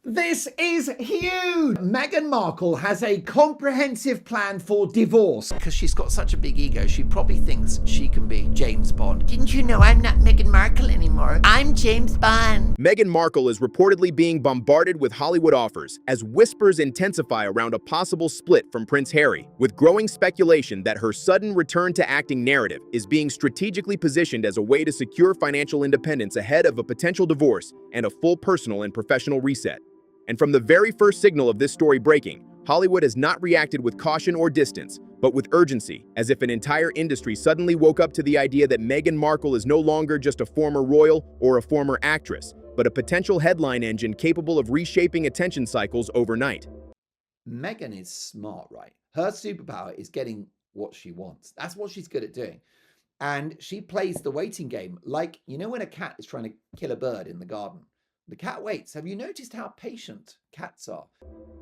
This is huge! Meghan Markle has a comprehensive plan for divorce. Because she's got such a big ego, she probably thinks she can be James Bond. Didn't you know I'm not Meghan Markle anymore? I'm James Bond. Meghan Markle is reportedly being bombarded with Hollywood offers as whispers intensify around a possible split from Prince Harry, with growing speculation that her sudden return to acting narrative is being strategically positioned as a way to secure financial independence ahead of a potential divorce and a full personal and professional reset. And from the very first signal of this story breaking, Hollywood has not reacted with caution or distance, but with urgency, as if an entire industry suddenly woke up to the idea that Meghan Markle is no longer just a former royal or a former actress, but a potential headline engine capable of reshaping attention cycles overnight. Meghan is smart, right? Her superpower is getting what she wants. That's what she's good at doing. And she plays the waiting game like, you know, when a cat is trying to kill a bird in the garden. The cat waits. Have you noticed how patient cats are?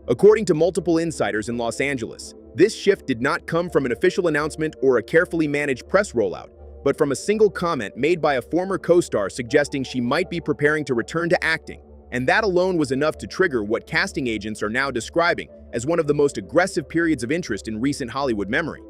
According to multiple insiders in Los Angeles, this shift did not come from an official announcement or a carefully managed press rollout, but from a single comment made by a former co-star suggesting she might be preparing to return to acting. And that alone was enough to trigger what casting agents are now describing as one of the most aggressive periods of interest in recent Hollywood memory.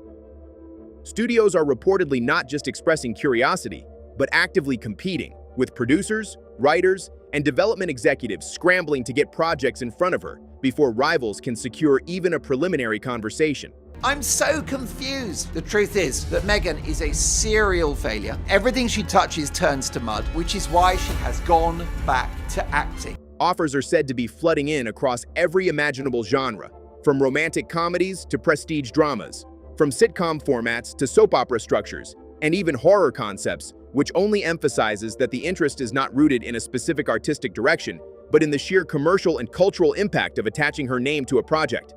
Studios are reportedly not just expressing curiosity, but actively competing, with producers, writers, and development executives scrambling to get projects in front of her before rivals can secure even a preliminary conversation. I'm so confused. The truth is that Meghan is a serial failure. Everything she touches turns to mud, which is why she has gone back to acting. Offers are said to be flooding in across every imaginable genre, from romantic comedies to prestige dramas, from sitcom formats to soap opera structures, and even horror concepts, which only emphasizes that the interest is not rooted in a specific artistic direction, but in the sheer commercial and cultural impact of attaching her name to a project.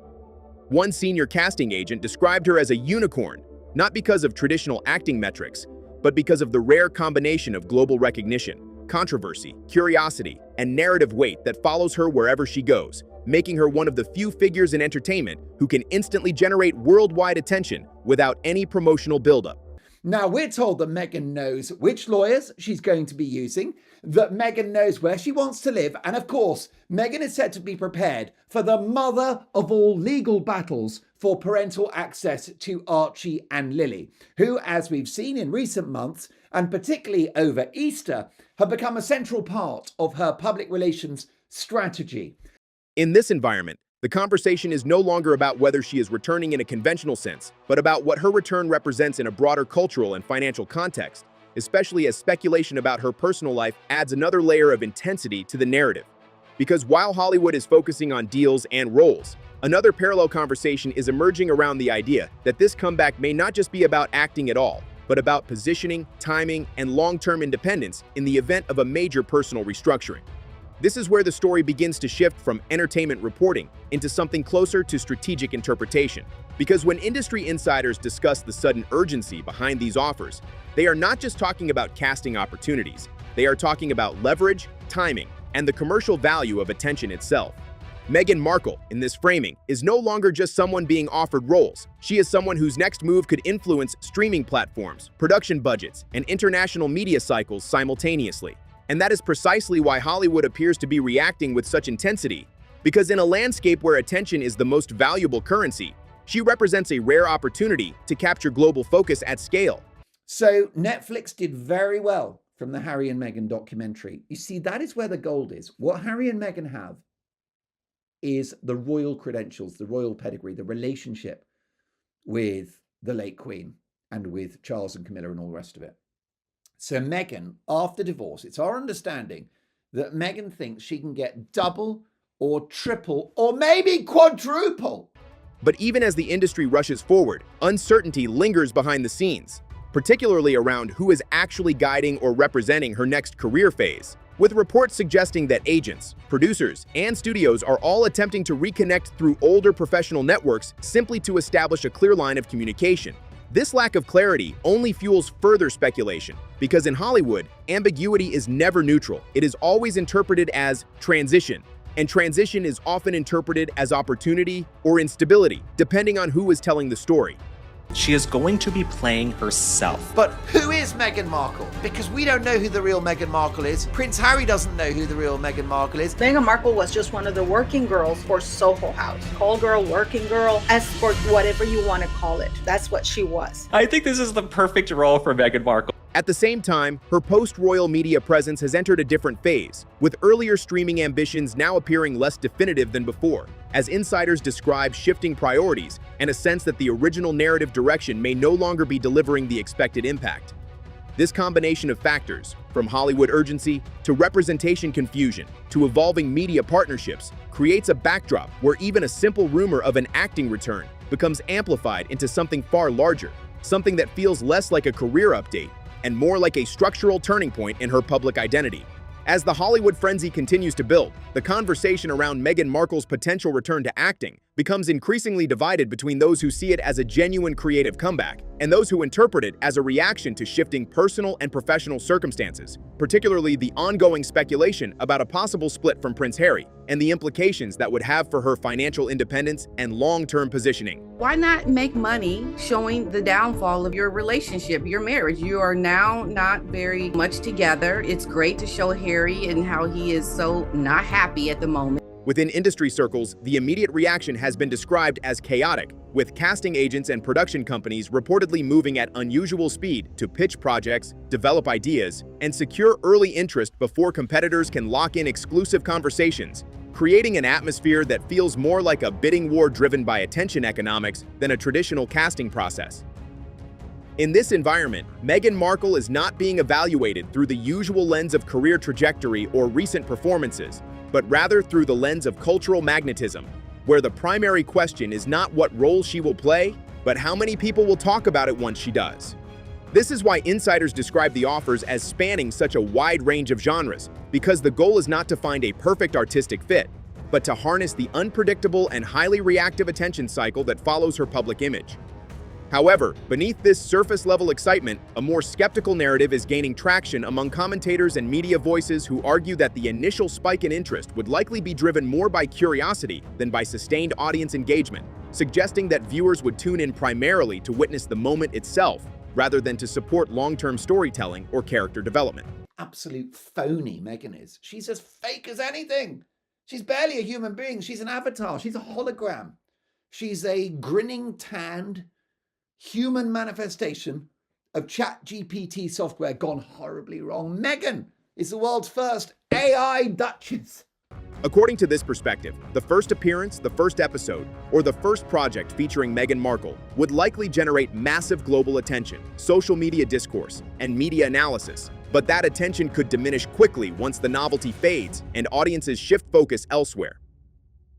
One senior casting agent described her as a unicorn, not because of traditional acting metrics, but because of the rare combination of global recognition, controversy, curiosity, and narrative weight that follows her wherever she goes, making her one of the few figures in entertainment who can instantly generate worldwide attention without any promotional buildup. Now, we're told that Meghan knows which lawyers she's going to be using, that Meghan knows where she wants to live, and of course, Meghan is said to be prepared for the mother of all legal battles for parental access to Archie and Lily, who, as we've seen in recent months, and particularly over Easter, have become a central part of her public relations strategy. In this environment, the conversation is no longer about whether she is returning in a conventional sense, but about what her return represents in a broader cultural and financial context, especially as speculation about her personal life adds another layer of intensity to the narrative. Because while Hollywood is focusing on deals and roles, another parallel conversation is emerging around the idea that this comeback may not just be about acting at all, but about positioning, timing, and long-term independence in the event of a major personal restructuring. This is where the story begins to shift from entertainment reporting into something closer to strategic interpretation. Because when industry insiders discuss the sudden urgency behind these offers, they are not just talking about casting opportunities, they are talking about leverage, timing, and the commercial value of attention itself. Meghan Markle, in this framing, is no longer just someone being offered roles. She is someone whose next move could influence streaming platforms, production budgets, and international media cycles simultaneously. And that is precisely why Hollywood appears to be reacting with such intensity, because in a landscape where attention is the most valuable currency, she represents a rare opportunity to capture global focus at scale. So Netflix did very well from the Harry and Meghan documentary. You see, that is where the gold is. What Harry and Meghan have is the royal credentials, the royal pedigree, the relationship with the late Queen and with Charles and Camilla and all the rest of it. So Meghan, after divorce, it's our understanding that Meghan thinks she can get double or triple or maybe quadruple. But even as the industry rushes forward, uncertainty lingers behind the scenes, particularly around who is actually guiding or representing her next career phase, with reports suggesting that agents, producers, and studios are all attempting to reconnect through older professional networks simply to establish a clear line of communication. This lack of clarity only fuels further speculation, because in Hollywood, ambiguity is never neutral. It is always interpreted as transition, and transition is often interpreted as opportunity or instability, depending on who is telling the story. She is going to be playing herself. But who is Meghan Markle? Because we don't know who the real Meghan Markle is. Prince Harry doesn't know who the real Meghan Markle is. Meghan Markle was just one of the working girls for Soho House. Call girl, working girl, escort, whatever you want to call it. That's what she was. I think this is the perfect role for Meghan Markle. At the same time, her post-royal media presence has entered a different phase, with earlier streaming ambitions now appearing less definitive than before, as insiders describe shifting priorities and a sense that the original narrative direction may no longer be delivering the expected impact. This combination of factors, from Hollywood urgency to representation confusion to evolving media partnerships, creates a backdrop where even a simple rumor of an acting return becomes amplified into something far larger, something that feels less like a career update and more like a structural turning point in her public identity. As the Hollywood frenzy continues to build, the conversation around Meghan Markle's potential return to acting becomes increasingly divided between those who see it as a genuine creative comeback and those who interpret it as a reaction to shifting personal and professional circumstances, particularly the ongoing speculation about a possible split from Prince Harry and the implications that would have for her financial independence and long-term positioning. Why not make money showing the downfall of your relationship, your marriage? You are now not very much together. It's great to show Harry and how he is so not happy at the moment. Within industry circles, the immediate reaction has been described as chaotic, with casting agents and production companies reportedly moving at unusual speed to pitch projects, develop ideas, and secure early interest before competitors can lock in exclusive conversations, creating an atmosphere that feels more like a bidding war driven by attention economics than a traditional casting process. In this environment, Meghan Markle is not being evaluated through the usual lens of career trajectory or recent performances, but rather through the lens of cultural magnetism, where the primary question is not what role she will play, but how many people will talk about it once she does. This is why insiders describe the offers as spanning such a wide range of genres, because the goal is not to find a perfect artistic fit, but to harness the unpredictable and highly reactive attention cycle that follows her public image. However, beneath this surface-level excitement, a more skeptical narrative is gaining traction among commentators and media voices who argue that the initial spike in interest would likely be driven more by curiosity than by sustained audience engagement, suggesting that viewers would tune in primarily to witness the moment itself, rather than to support long-term storytelling or character development. Absolute phony Meghan is. She's as fake as anything. She's barely a human being. She's an avatar. She's a hologram. She's a grinning, tanned, human manifestation of ChatGPT software gone horribly wrong. Meghan is the world's first AI duchess. According to this perspective, the first appearance, the first episode, or the first project featuring Meghan Markle would likely generate massive global attention, social media discourse, and media analysis. But that attention could diminish quickly once the novelty fades and audiences shift focus elsewhere.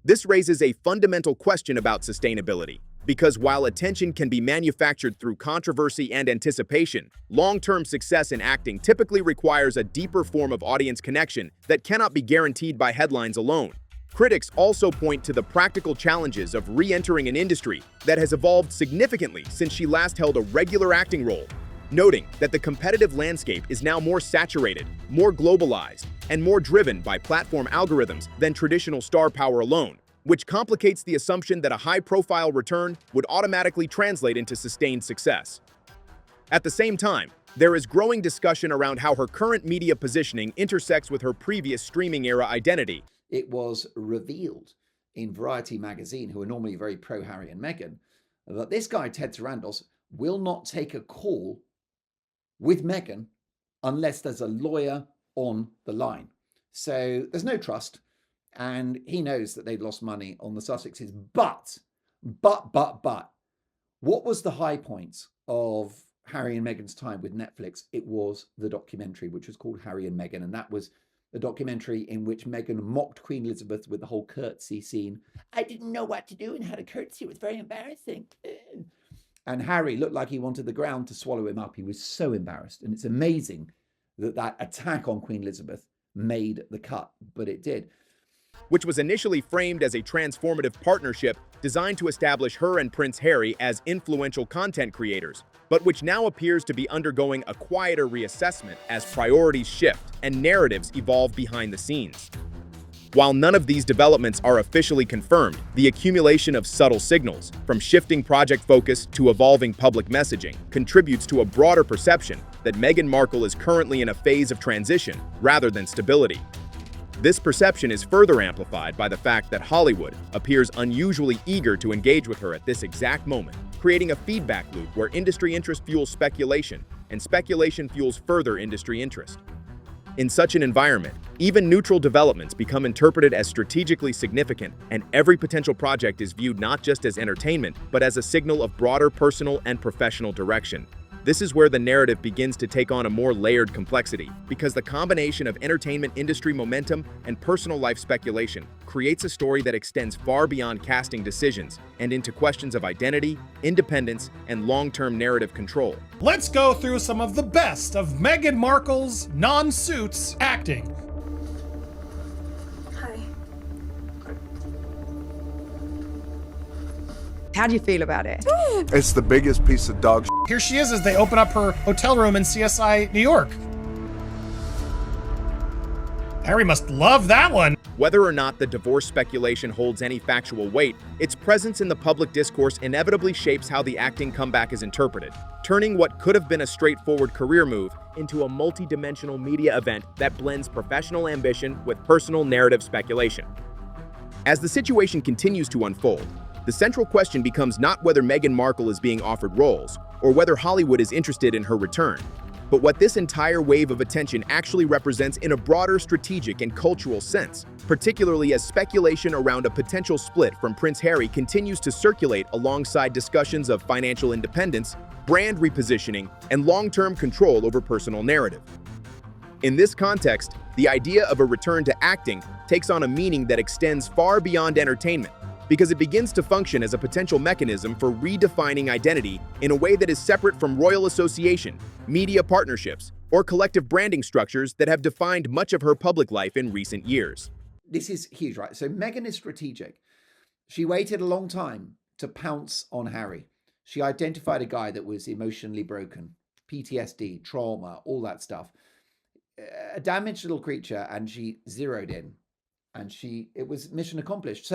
This raises a fundamental question about sustainability, because while attention can be manufactured through controversy and anticipation, long-term success in acting typically requires a deeper form of audience connection that cannot be guaranteed by headlines alone. Critics also point to the practical challenges of re-entering an industry that has evolved significantly since she last held a regular acting role, noting that the competitive landscape is now more saturated, more globalized, and more driven by platform algorithms than traditional star power alone, which complicates the assumption that a high-profile return would automatically translate into sustained success. At the same time, there is growing discussion around how her current media positioning intersects with her previous streaming-era identity. It was revealed in Variety magazine, who are normally very pro-Harry and Meghan, that this guy, Ted Sarandos, will not take a call with Meghan unless there's a lawyer on the line. So there's no trust. And he knows that they've lost money on the Sussexes. But, what was the high point of Harry and Meghan's time with Netflix? It was the documentary, which was called Harry and Meghan. And that was a documentary in which Meghan mocked Queen Elizabeth with the whole curtsy scene. I didn't know what to do and had a curtsy. It was very embarrassing. And Harry looked like he wanted the ground to swallow him up. He was so embarrassed. And it's amazing that that attack on Queen Elizabeth made the cut, but it did. Which was initially framed as a transformative partnership designed to establish her and Prince Harry as influential content creators, but which now appears to be undergoing a quieter reassessment as priorities shift and narratives evolve behind the scenes. While none of these developments are officially confirmed, the accumulation of subtle signals, from shifting project focus to evolving public messaging, contributes to a broader perception that Meghan Markle is currently in a phase of transition rather than stability. This perception is further amplified by the fact that Hollywood appears unusually eager to engage with her at this exact moment, creating a feedback loop where industry interest fuels speculation, and speculation fuels further industry interest. In such an environment, even neutral developments become interpreted as strategically significant, and every potential project is viewed not just as entertainment, but as a signal of broader personal and professional direction. This is where the narrative begins to take on a more layered complexity, because the combination of entertainment industry momentum and personal life speculation creates a story that extends far beyond casting decisions and into questions of identity, independence, and long-term narrative control. Let's go through some of the best of Meghan Markle's non-suits acting. Hi. How'd you feel about it? It's the biggest piece of dog shit. Here she is as they open up her hotel room in CSI New York. Harry must love that one. Whether or not the divorce speculation holds any factual weight, its presence in the public discourse inevitably shapes how the acting comeback is interpreted, turning what could have been a straightforward career move into a multi-dimensional media event that blends professional ambition with personal narrative speculation. As the situation continues to unfold, the central question becomes not whether Meghan Markle is being offered roles, or whether Hollywood is interested in her return, but what this entire wave of attention actually represents in a broader strategic and cultural sense, particularly as speculation around a potential split from Prince Harry continues to circulate alongside discussions of financial independence, brand repositioning, and long-term control over personal narrative. In this context, the idea of a return to acting takes on a meaning that extends far beyond entertainment, because it begins to function as a potential mechanism for redefining identity in a way that is separate from royal association, media partnerships, or collective branding structures that have defined much of her public life in recent years. This is huge, right? So Meghan is strategic. She waited a long time to pounce on Harry. She identified a guy that was emotionally broken, PTSD, trauma, all that stuff. A damaged little creature, and she zeroed in. And it was mission accomplished.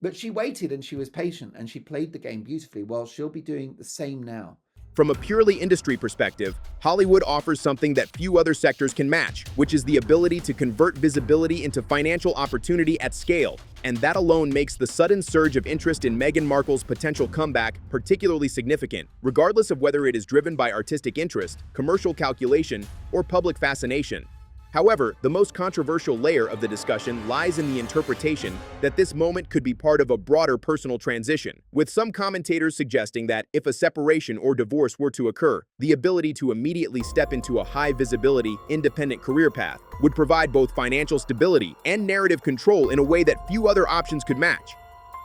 But she waited and she was patient and she played the game beautifully. Well, she'll be doing the same now. From a purely industry perspective, Hollywood offers something that few other sectors can match, which is the ability to convert visibility into financial opportunity at scale. And that alone makes the sudden surge of interest in Meghan Markle's potential comeback particularly significant, regardless of whether it is driven by artistic interest, commercial calculation, or public fascination. However, the most controversial layer of the discussion lies in the interpretation that this moment could be part of a broader personal transition, with some commentators suggesting that if a separation or divorce were to occur, the ability to immediately step into a high-visibility, independent career path would provide both financial stability and narrative control in a way that few other options could match.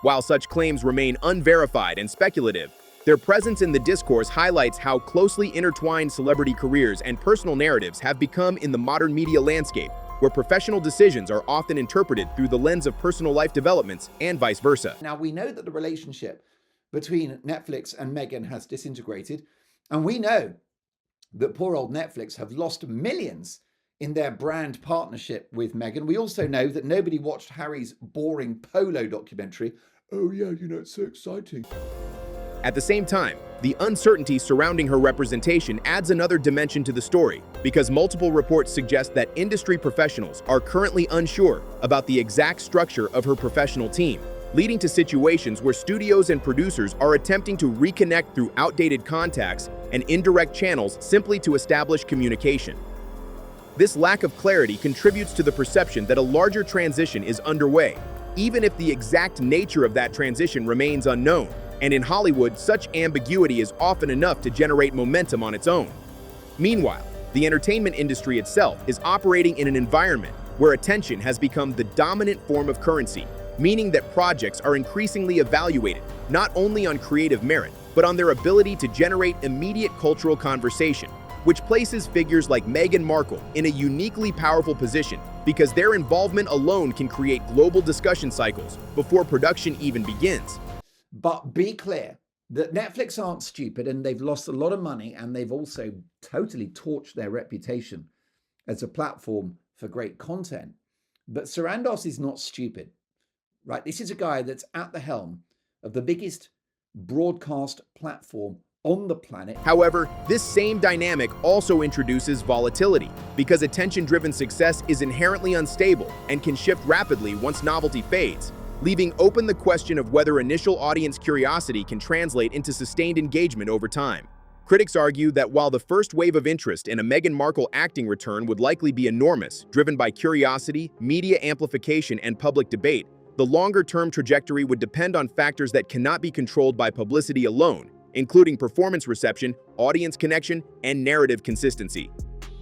While such claims remain unverified and speculative, their presence in the discourse highlights how closely intertwined celebrity careers and personal narratives have become in the modern media landscape, where professional decisions are often interpreted through the lens of personal life developments and vice versa. Now, we know that the relationship between Netflix and Meghan has disintegrated, and we know that poor old Netflix have lost millions in their brand partnership with Meghan. We also know that nobody watched Harry's boring polo documentary. Oh yeah, it's so exciting. At the same time, the uncertainty surrounding her representation adds another dimension to the story, because multiple reports suggest that industry professionals are currently unsure about the exact structure of her professional team, leading to situations where studios and producers are attempting to reconnect through outdated contacts and indirect channels simply to establish communication. This lack of clarity contributes to the perception that a larger transition is underway, even if the exact nature of that transition remains unknown. And in Hollywood, such ambiguity is often enough to generate momentum on its own. Meanwhile, the entertainment industry itself is operating in an environment where attention has become the dominant form of currency, meaning that projects are increasingly evaluated not only on creative merit, but on their ability to generate immediate cultural conversation, which places figures like Meghan Markle in a uniquely powerful position because their involvement alone can create global discussion cycles before production even begins. But be clear that Netflix aren't stupid, and they've lost a lot of money, and they've also totally torched their reputation as a platform for great content. But Sarandos is not stupid, right? This is a guy that's at the helm of the biggest broadcast platform on the planet. However, this same dynamic also introduces volatility, because attention-driven success is inherently unstable and can shift rapidly once novelty fades, leaving open the question of whether initial audience curiosity can translate into sustained engagement over time. Critics argue that while the first wave of interest in a Meghan Markle acting return would likely be enormous, driven by curiosity, media amplification, and public debate, the longer-term trajectory would depend on factors that cannot be controlled by publicity alone, including performance reception, audience connection, and narrative consistency.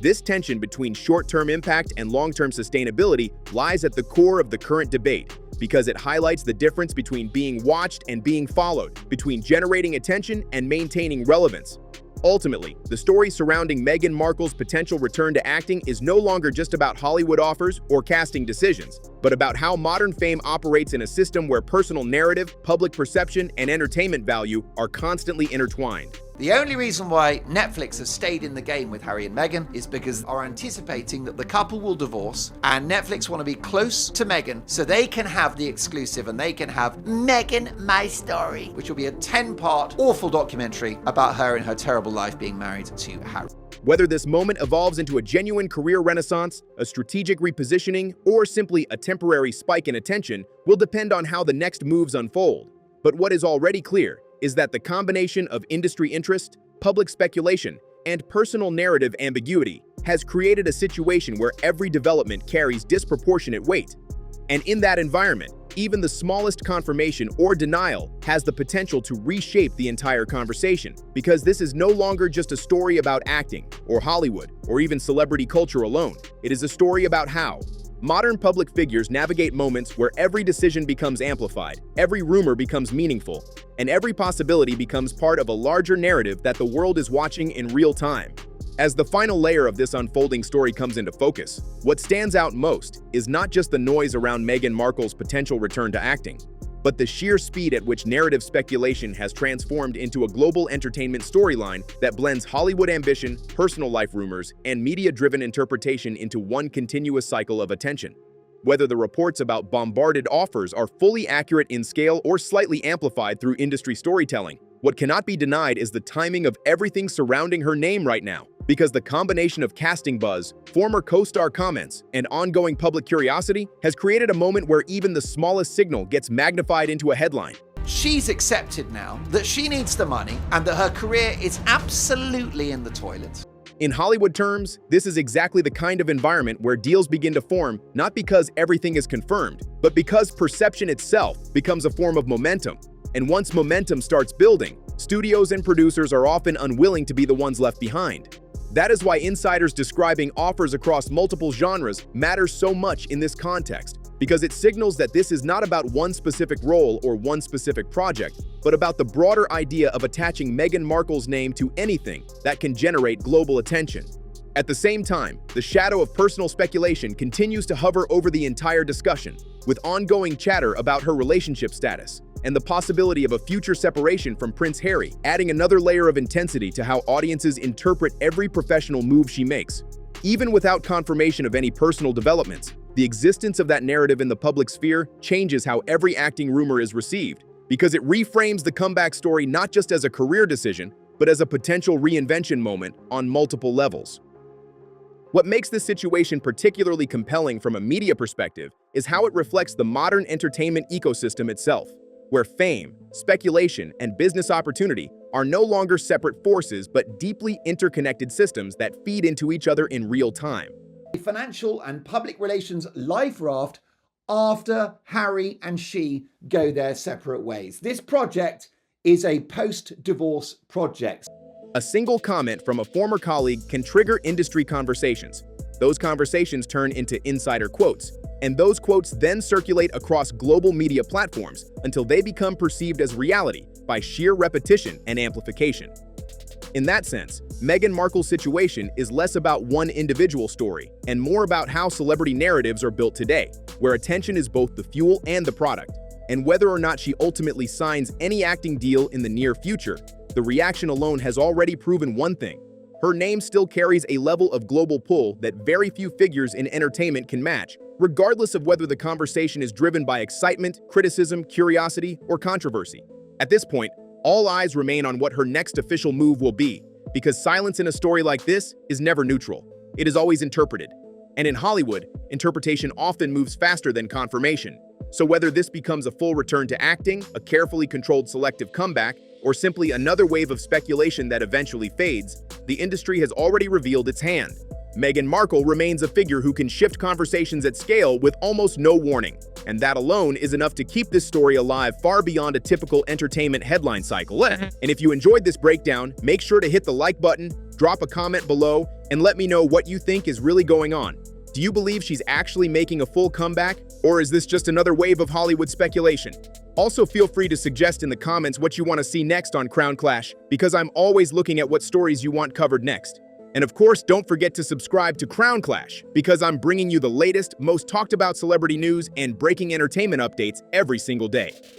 This tension between short-term impact and long-term sustainability lies at the core of the current debate, because it highlights the difference between being watched and being followed, between generating attention and maintaining relevance. Ultimately, the story surrounding Meghan Markle's potential return to acting is no longer just about Hollywood offers or casting decisions, but about how modern fame operates in a system where personal narrative, public perception, and entertainment value are constantly intertwined. The only reason why Netflix has stayed in the game with Harry and Meghan is because they are anticipating that the couple will divorce, and Netflix want to be close to Meghan so they can have the exclusive and they can have Meghan My Story, which will be a 10-part awful documentary about her and her terrible life being married to Harry. Whether this moment evolves into a genuine career renaissance, a strategic repositioning, or simply a temporary spike in attention will depend on how the next moves unfold. But what is already clear is that the combination of industry interest, public speculation, and personal narrative ambiguity has created a situation where every development carries disproportionate weight. And in that environment, even the smallest confirmation or denial has the potential to reshape the entire conversation, because this is no longer just a story about acting, or Hollywood, or even celebrity culture alone. It is a story about how modern public figures navigate moments where every decision becomes amplified, every rumor becomes meaningful, and every possibility becomes part of a larger narrative that the world is watching in real time. As the final layer of this unfolding story comes into focus, what stands out most is not just the noise around Meghan Markle's potential return to acting, but the sheer speed at which narrative speculation has transformed into a global entertainment storyline that blends Hollywood ambition, personal life rumors, and media-driven interpretation into one continuous cycle of attention. Whether the reports about bombarded offers are fully accurate in scale or slightly amplified through industry storytelling, what cannot be denied is the timing of everything surrounding her name right now, because the combination of casting buzz, former co-star comments, and ongoing public curiosity has created a moment where even the smallest signal gets magnified into a headline. She's accepted now that she needs the money and that her career is absolutely in the toilet. In Hollywood terms, this is exactly the kind of environment where deals begin to form, not because everything is confirmed, but because perception itself becomes a form of momentum. And once momentum starts building, studios and producers are often unwilling to be the ones left behind. That is why insiders describing offers across multiple genres matters so much in this context, because it signals that this is not about one specific role or one specific project, but about the broader idea of attaching Meghan Markle's name to anything that can generate global attention. At the same time, the shadow of personal speculation continues to hover over the entire discussion, with ongoing chatter about her relationship status and the possibility of a future separation from Prince Harry, adding another layer of intensity to how audiences interpret every professional move she makes. Even without confirmation of any personal developments, the existence of that narrative in the public sphere changes how every acting rumor is received, because it reframes the comeback story not just as a career decision, but as a potential reinvention moment on multiple levels. What makes this situation particularly compelling from a media perspective is how it reflects the modern entertainment ecosystem itself, where fame, speculation, and business opportunity are no longer separate forces but deeply interconnected systems that feed into each other in real time. Financial and public relations life raft after Harry and she go their separate ways. This project is a post-divorce project. A single comment from a former colleague can trigger industry conversations. Those conversations turn into insider quotes, and those quotes then circulate across global media platforms until they become perceived as reality by sheer repetition and amplification. In that sense, Meghan Markle's situation is less about one individual story and more about how celebrity narratives are built today, where attention is both the fuel and the product. And whether or not she ultimately signs any acting deal in the near future, the reaction alone has already proven one thing: her name still carries a level of global pull that very few figures in entertainment can match, regardless of whether the conversation is driven by excitement, criticism, curiosity, or controversy. At this point, all eyes remain on what her next official move will be, because silence in a story like this is never neutral. It is always interpreted. And in Hollywood, interpretation often moves faster than confirmation. So whether this becomes a full return to acting, a carefully controlled selective comeback, or simply another wave of speculation that eventually fades, the industry has already revealed its hand. Meghan Markle remains a figure who can shift conversations at scale with almost no warning, and that alone is enough to keep this story alive far beyond a typical entertainment headline cycle. And if you enjoyed this breakdown, make sure to hit the like button, drop a comment below, and let me know what you think is really going on. Do you believe she's actually making a full comeback, or is this just another wave of Hollywood speculation? Also, feel free to suggest in the comments what you want to see next on Crown Clash, because I'm always looking at what stories you want covered next. And of course, don't forget to subscribe to Crown Clash, because I'm bringing you the latest, most talked about celebrity news and breaking entertainment updates every single day.